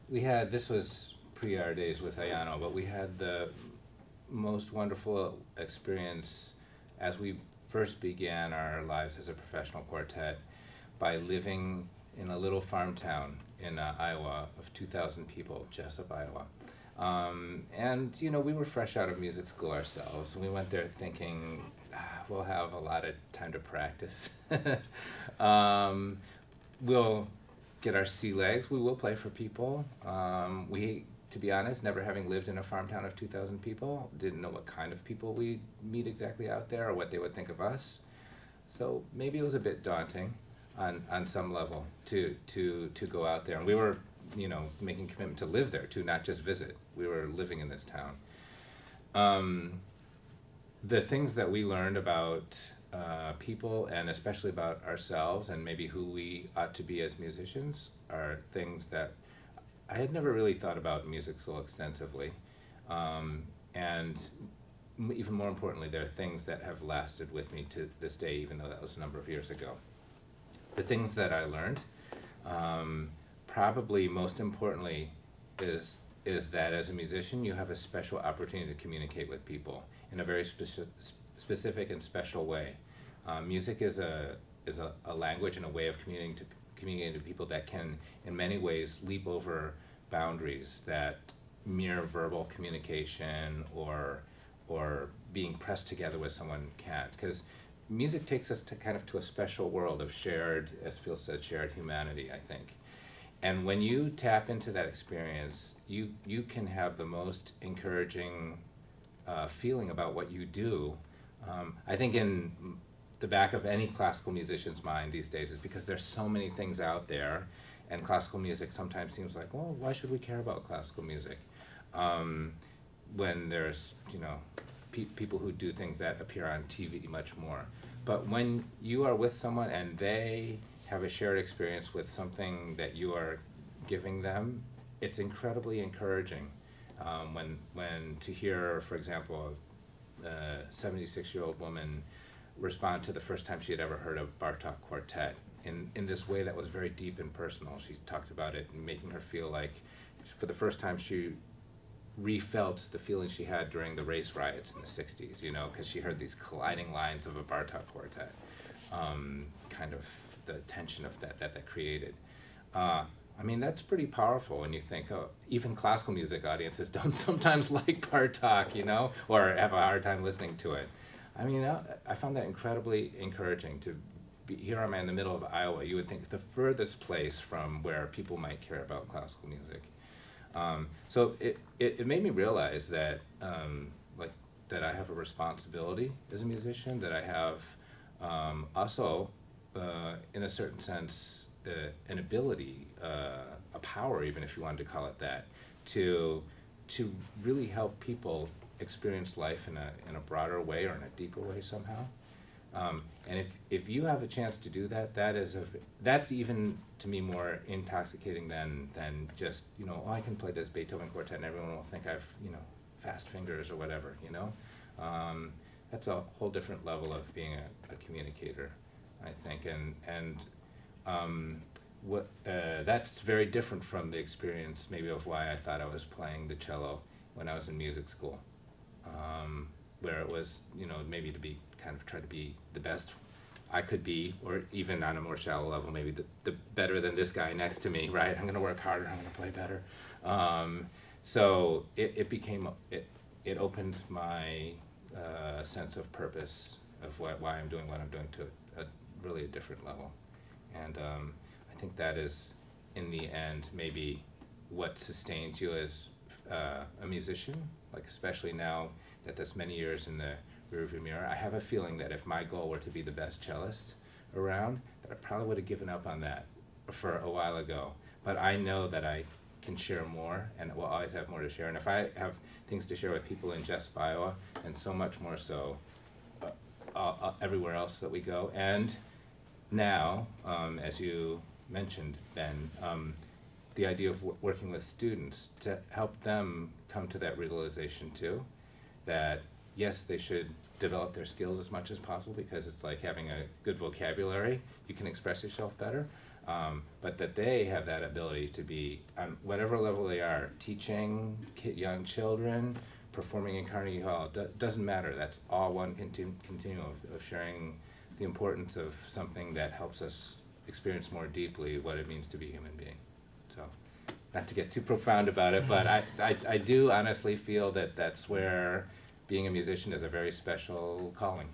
We had, this was pre our days with Ayano, but we had the most wonderful experience as we first began our lives as a professional quartet by living in a little farm town in Iowa of 2,000 people, Jessup, Iowa. And you know, we were fresh out of music school ourselves, and we went there thinking, we'll have a lot of time to practice. We'll get our sea legs, we will play for people. We, to be honest, never having lived in a farm town of 2,000 people, didn't know what kind of people we'd meet exactly out there or what they would think of us. So maybe it was a bit daunting on some level to go out there. And we were, you know, making commitment to live there too, not just visit. We were living in this town. The things that we learned about people, and especially about ourselves and maybe who we ought to be as musicians, are things that I had never really thought about music so extensively. And even more importantly, there are things that have lasted with me to this day, even though that was a number of years ago. The things that I learned, probably most importantly, is that as a musician, you have a special opportunity to communicate with people in a very specific and special way. Music is a language and a way of communicating to people that can, in many ways, leap over boundaries that mere verbal communication or being pressed together with someone can't. Because music takes us to kind of to a special world of shared, as Phil said, shared humanity, I think. And when you tap into that experience, you can have the most encouraging feeling about what you do. I think in the back of any classical musician's mind these days is because there's so many things out there, and classical music sometimes seems like, well, why should we care about classical music? When there's, you know, people who do things that appear on TV much more. But when you are with someone and they have a shared experience with something that you are giving them, it's incredibly encouraging. When to hear, for example, a 76-year-old woman respond to the first time she had ever heard of Bartók Quartet in this way that was very deep and personal. She talked about it and making her feel like, for the first time, she refelt the feelings she had during the race riots in the 60s, you know, because she heard these colliding lines of a Bartók Quartet, kind of the tension of that created. I mean, that's pretty powerful when you think, oh, even classical music audiences don't sometimes like Bartók, you know, or have a hard time listening to it. I mean, I found that incredibly encouraging to be, here am I in the middle of Iowa. You would think the furthest place from where people might care about classical music. So it made me realize that, that I have a responsibility as a musician, that I have also, in a certain sense, an ability, a power, even if you wanted to call it that, to really help people experience life in a broader way or in a deeper way somehow. And if you have a chance to do that, that's even to me more intoxicating than just, you know, oh, I can play this Beethoven quartet and everyone will think I've, you know, fast fingers or whatever, you know. That's a whole different level of being a communicator, I think, that's very different from the experience maybe of why I thought I was playing the cello when I was in music school, where it was, you know, maybe to be kind of try to be the best I could be, or even on a more shallow level, maybe the better than this guy next to me, right? I'm going to work harder, I'm going to play better. So it opened my sense of purpose of why I'm doing what I'm doing to really a different level. And I think that is, in the end, maybe what sustains you as a musician, like especially now that that's many years in the rearview mirror. I have a feeling that if my goal were to be the best cellist around, that I probably would have given up on that for a while ago. But I know that I can share more and will always have more to share. And if I have things to share with people in Jessup, Iowa, and so much more so everywhere else that we go. And now, as you mentioned, Ben, the idea of working with students to help them come to that realization too, that yes, they should develop their skills as much as possible, because it's like having a good vocabulary. You can express yourself better. But that they have that ability to be, on whatever level they are, teaching young children, performing in Carnegie Hall, doesn't matter. That's all one continuum of sharing the importance of something that helps us experience more deeply what it means to be a human being. So, not to get too profound about it, but I do honestly feel that that's where being a musician is a very special calling.